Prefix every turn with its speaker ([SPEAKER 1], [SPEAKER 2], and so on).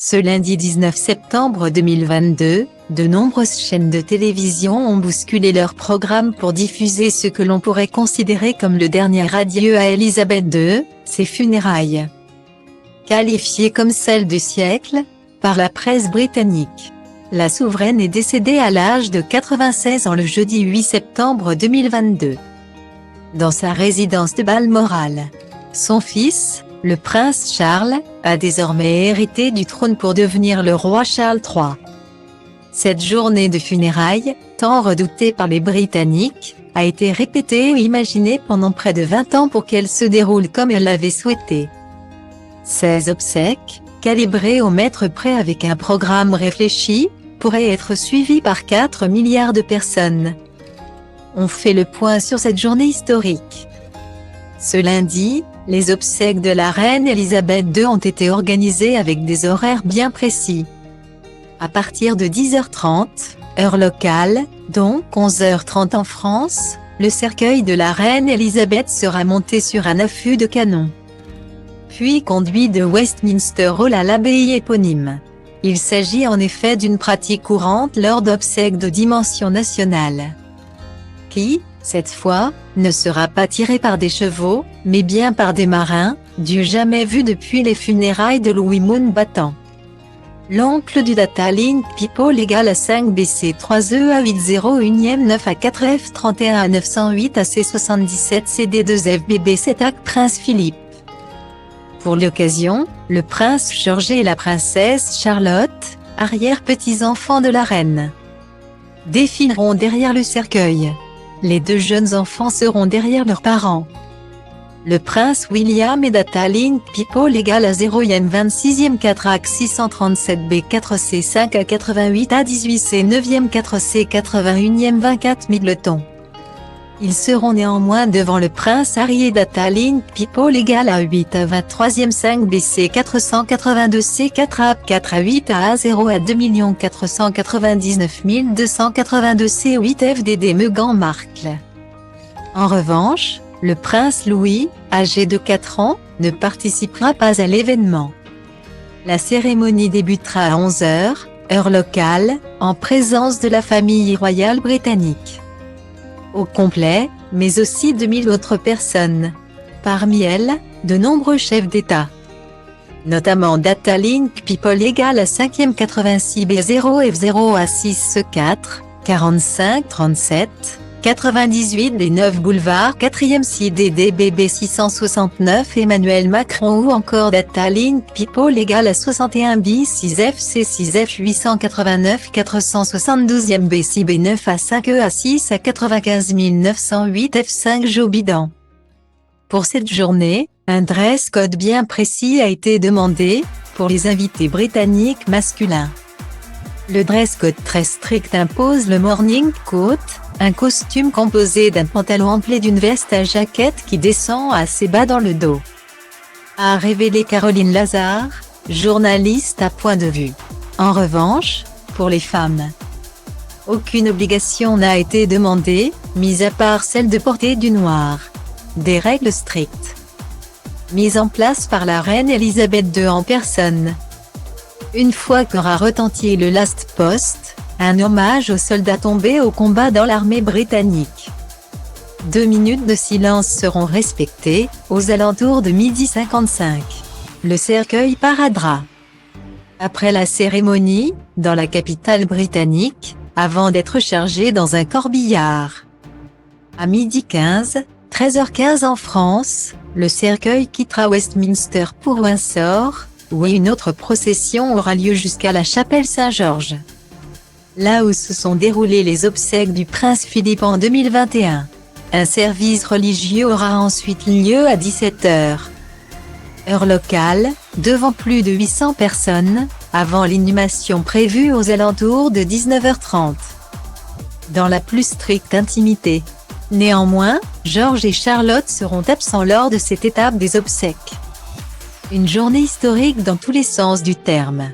[SPEAKER 1] Ce lundi 19 septembre 2022, de nombreuses chaînes de télévision ont bousculé leur programme pour diffuser ce que l'on pourrait considérer comme le dernier adieu à Élisabeth II, ses funérailles. Qualifiée comme celle du siècle, par la presse britannique. La souveraine est décédée à l'âge de 96 ans le jeudi 8 septembre 2022. Dans sa résidence de Balmoral. Son fils, le prince Charles, a désormais hérité du trône pour devenir le roi Charles III. Cette journée de funérailles, tant redoutée par les Britanniques, a été répétée et imaginée pendant près de 20 ans pour qu'elle se déroule comme elle l'avait souhaité. Ces obsèques, calibrées au mètre près avec un programme réfléchi, pourraient être suivies par 4 milliards de personnes. On fait le point sur cette journée historique. Ce lundi, les obsèques de la reine Élisabeth II ont été organisées avec des horaires bien précis. À partir de 10h30, heure locale, donc 11h30 en France, le cercueil de la reine Élisabeth sera monté sur un affût de canon. Puis conduit de Westminster Hall à l'abbaye éponyme. Il s'agit en effet d'une pratique courante lors d'obsèques de dimension nationale. Qui, cette fois, ne sera pas tiré par des chevaux, mais bien par des marins, du jamais vu depuis les funérailles de Louis Mountbatten. L'oncle du data link people égale à 5 BC 3E à 80 9 à 4 F 31 à 908 AC 77 CD 2 FBB 7 AC Prince Philippe. Pour l'occasion, le prince George et la princesse Charlotte, arrière-petits-enfants de la reine, défileront derrière le cercueil. Les 2 jeunes enfants seront derrière leurs parents. Le prince William et data link people égale à 0 26e 4 AC 637 B 4 C 5 à 88 A 18 C 9e 4 C 81e 24 Middleton. Ils seront néanmoins devant le prince Harry et data link people égale à 8 à 23e 5 BC 482 C 4 A 4 à 8 à 0 à 2 499 282 C 8 FDD Meghan Markle. En revanche, le prince Louis, âgé de 4 ans, ne participera pas à l'événement. La cérémonie débutera à 11h, heure locale, en présence de la famille royale britannique. Au complet, mais aussi 2000 autres personnes. Parmi elles, de nombreux chefs d'État. Notamment data link people égale à 5e 86 B0 F0 à 6 E4, 45 37, 98 des 9 boulevard 4e CDD BB 669 Emmanuel Macron ou encore data link people égale à 61 B 6 FC 6 F 889 472e B 6 B9 à 5 E à 6 à 95 908 F5 Joe Biden. Pour cette journée, un dress code bien précis a été demandé, pour les invités britanniques masculins. Le dress code très strict impose le morning coat, un costume composé d'un pantalon empli d'une veste à jaquette qui descend assez bas dans le dos. A révélé Caroline Lazare, journaliste à Point de Vue. En revanche, pour les femmes, aucune obligation n'a été demandée, mis à part celle de porter du noir. Des règles strictes, mises en place par la reine Élisabeth II en personne. Une fois qu'aura retenti le Last Post, un hommage aux soldats tombés au combat dans l'armée britannique. 2 minutes de silence seront respectées, aux alentours de 12h55. Le cercueil paradera. Après la cérémonie, dans la capitale britannique, avant d'être chargé dans un corbillard. À 12h15, 13h15 en France, le cercueil quittera Westminster pour Windsor, où une autre procession aura lieu jusqu'à la chapelle Saint-Georges. Là où se sont déroulées les obsèques du prince Philippe en 2021. Un service religieux aura ensuite lieu à 17h. Heure locale, devant plus de 800 personnes, avant l'inhumation prévue aux alentours de 19h30. Dans la plus stricte intimité. Néanmoins, George et Charlotte seront absents lors de cette étape des obsèques. Une journée historique dans tous les sens du terme.